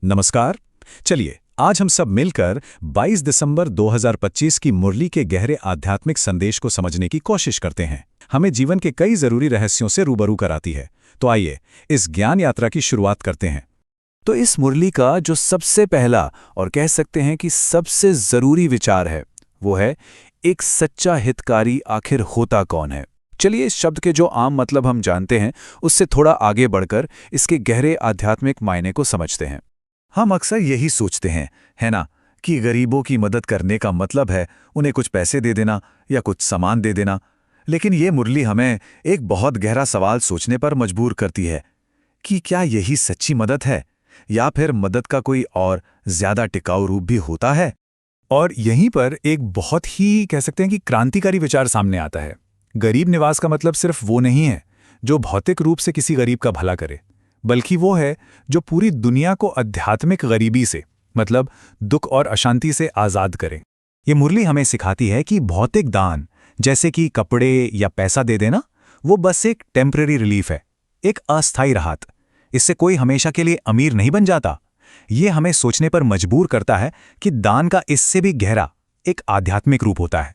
नमस्कार। चलिए आज हम सब मिलकर 22 दिसंबर 2025 की मुरली के गहरे आध्यात्मिक संदेश को समझने की कोशिश करते हैं। हमें जीवन के कई जरूरी रहस्यों से रूबरू कराती है। तो आइए इस ज्ञान यात्रा की शुरुआत करते हैं। तो इस मुरली का जो सबसे पहला और कह सकते हैं कि सबसे जरूरी विचार है वो है एक सच्चा हितकारी आखिर होता कौन है। चलिए इस शब्द के जो आम मतलब हम जानते हैं उससे थोड़ा आगे बढ़कर इसके गहरे आध्यात्मिक मायने को समझते हैं। हम अक्सर यही सोचते हैं, है ना, कि गरीबों की मदद करने का मतलब है उन्हें कुछ पैसे दे देना या कुछ सामान दे देना। लेकिन ये मुरली हमें एक बहुत गहरा सवाल सोचने पर मजबूर करती है कि क्या यही सच्ची मदद है या फिर मदद का कोई और ज्यादा टिकाऊ रूप भी होता है। और यहीं पर एक बहुत ही कह सकते हैं कि क्रांतिकारी विचार सामने आता है। गरीब निवास का मतलब सिर्फ वो नहीं है जो भौतिक रूप से किसी गरीब का भला करे, बल्कि वो है जो पूरी दुनिया को आध्यात्मिक गरीबी से मतलब दुख और अशांति से आज़ाद करे। ये मुरली हमें सिखाती है कि भौतिक दान जैसे कि कपड़े या पैसा दे देना वो बस एक टेम्पररी रिलीफ है, एक अस्थायी राहत। इससे कोई हमेशा के लिए अमीर नहीं बन जाता। ये हमें सोचने पर मजबूर करता है कि दान का इससे भी गहरा एक आध्यात्मिक रूप होता है।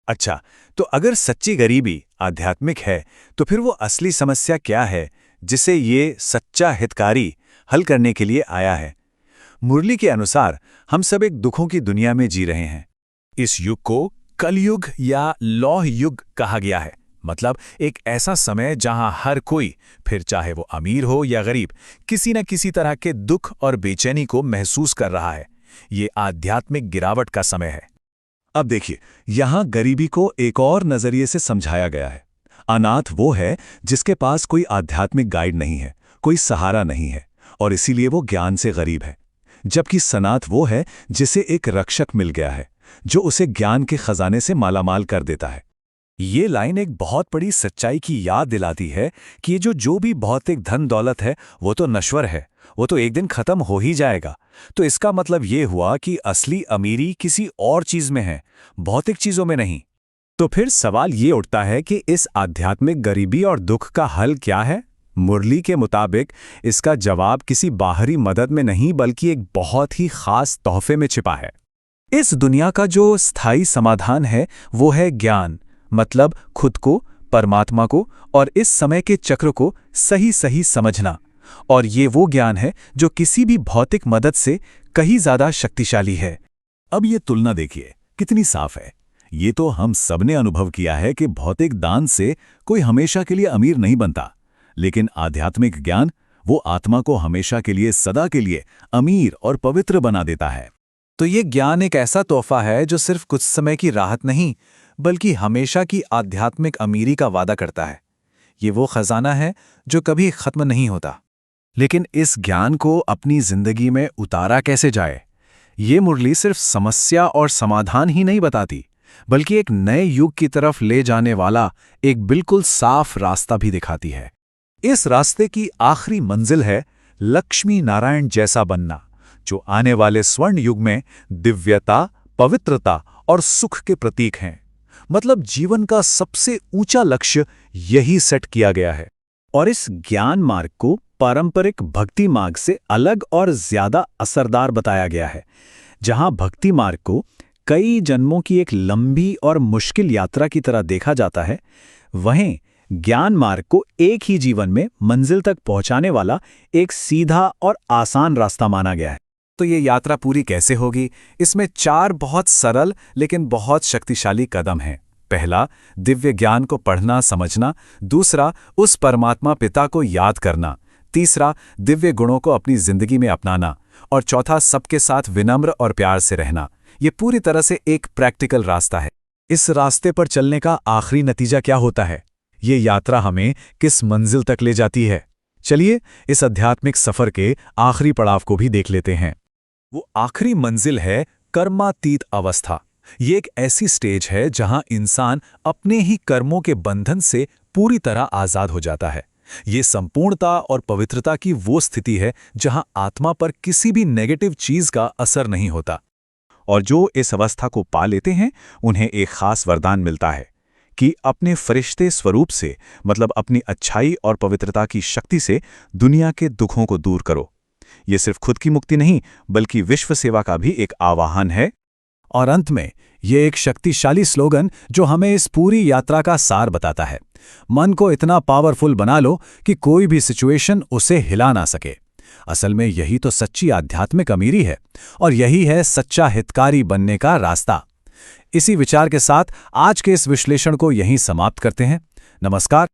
अच्छा, तो अगर सच्ची गरीबी आध्यात्मिक है तो फिर वो असली समस्या क्या है जिसे ये सच्चा हितकारी हल करने के लिए आया है। मुरली के अनुसार हम सब एक दुखों की दुनिया में जी रहे हैं। इस युग को कलयुग या लौह युग कहा गया है, मतलब एक ऐसा समय जहां हर कोई, फिर चाहे वो अमीर हो या गरीब, किसी न किसी तरह के दुख और बेचैनी को महसूस कर रहा है। ये आध्यात्मिक गिरावट का समय है। अब देखिए, यहां गरीबी को एक और नजरिए से समझाया गया है। अनाथ वो है जिसके पास कोई आध्यात्मिक गाइड नहीं है, कोई सहारा नहीं है, और इसीलिए वो ज्ञान से गरीब है। जबकि सनाथ वो है जिसे एक रक्षक मिल गया है जो उसे ज्ञान के खजाने से मालामाल कर देता है। ये लाइन एक बहुत बड़ी सच्चाई की याद दिलाती है कि ये जो भी भौतिक धन दौलत है वो तो नश्वर है, वो तो एक दिन खत्म हो ही जाएगा। तो इसका मतलब ये हुआ कि असली अमीरी किसी और चीज में है, भौतिक चीजों में नहीं। तो फिर सवाल ये उठता है कि इस आध्यात्मिक गरीबी और दुख का हल क्या है। मुरली के मुताबिक इसका जवाब किसी बाहरी मदद में नहीं बल्कि एक बहुत ही खास तोहफे में छिपा है। इस दुनिया का जो स्थायी समाधान है वो है ज्ञान, मतलब खुद को, परमात्मा को और इस समय के चक्र को सही सही समझना। और ये वो ज्ञान है जो किसी भी भौतिक मदद से कहीं ज्यादा शक्तिशाली है। अब ये तुलना देखिए कितनी साफ है। ये तो हम सबने अनुभव किया है कि भौतिक दान से कोई हमेशा के लिए अमीर नहीं बनता, लेकिन आध्यात्मिक ज्ञान वो आत्मा को हमेशा के लिए, सदा के लिए अमीर और पवित्र बना देता है। तो ये ज्ञान एक ऐसा तोहफा है जो सिर्फ कुछ समय की राहत नहीं बल्कि हमेशा की आध्यात्मिक अमीरी का वादा करता है। ये वो खजाना है जो कभी खत्म नहीं होता। लेकिन इस ज्ञान को अपनी जिंदगी में उतारा कैसे जाए, ये मुरली सिर्फ समस्या और समाधान ही नहीं बताती बल्कि एक नए युग की तरफ ले जाने वाला एक बिल्कुल साफ रास्ता भी दिखाती है। इस रास्ते की आखिरी मंजिल है लक्ष्मी नारायण जैसा बनना, जो आने वाले स्वर्ण युग में दिव्यता, पवित्रता और सुख के प्रतीक हैं। मतलब जीवन का सबसे ऊंचा लक्ष्य यही सेट किया गया है। और इस ज्ञान मार्ग को पारंपरिक भक्ति मार्ग से अलग और ज्यादा असरदार बताया गया है। जहां भक्ति मार्ग को कई जन्मों की एक लंबी और मुश्किल यात्रा की तरह देखा जाता है, वहीं ज्ञान मार्ग को एक ही जीवन में मंजिल तक पहुंचाने वाला एक सीधा और आसान रास्ता माना गया है। तो ये यात्रा पूरी कैसे होगी? इसमें 4 बहुत सरल लेकिन बहुत शक्तिशाली कदम हैं। पहला, दिव्य ज्ञान को पढ़ना समझना। दूसरा, उस परमात्मा पिता को याद करना। तीसरा, दिव्य गुणों को अपनी जिंदगी में अपनाना। और चौथा, सबके साथ विनम्र और प्यार से रहना। ये पूरी तरह से एक प्रैक्टिकल रास्ता है। इस रास्ते पर चलने का आखिरी नतीजा क्या होता है? ये यात्रा हमें किस मंजिल तक ले जाती है? चलिए इस आध्यात्मिक सफर के आखिरी पड़ाव को भी देख लेते हैं। वो आखिरी मंजिल है कर्मातीत अवस्था। ये एक ऐसी स्टेज है जहां इंसान अपने ही कर्मों के बंधन से पूरी तरह आजाद हो जाता है। ये संपूर्णता और पवित्रता की वो स्थिति है जहां आत्मा पर किसी भी नेगेटिव चीज का असर नहीं होता। और जो इस अवस्था को पा लेते हैं उन्हें एक खास वरदान मिलता है कि अपने फरिश्ते स्वरूप से, मतलब अपनी अच्छाई और पवित्रता की शक्ति से दुनिया के दुखों को दूर करो। ये सिर्फ खुद की मुक्ति नहीं, बल्कि विश्व सेवा का भी एक आह्वान है। और अंत में ये एक शक्तिशाली स्लोगन जो हमें इस पूरी यात्रा का सार बताता है। मन को इतना पावरफुल बना लो कि कोई भी सिचुएशन उसे हिला ना सके। असल में यही तो सच्ची आध्यात्मिक अमीरी है, और यही है सच्चा हितकारी बनने का रास्ता। इसी विचार के साथ आज के इस विश्लेषण को यहीं समाप्त करते हैं। नमस्कार।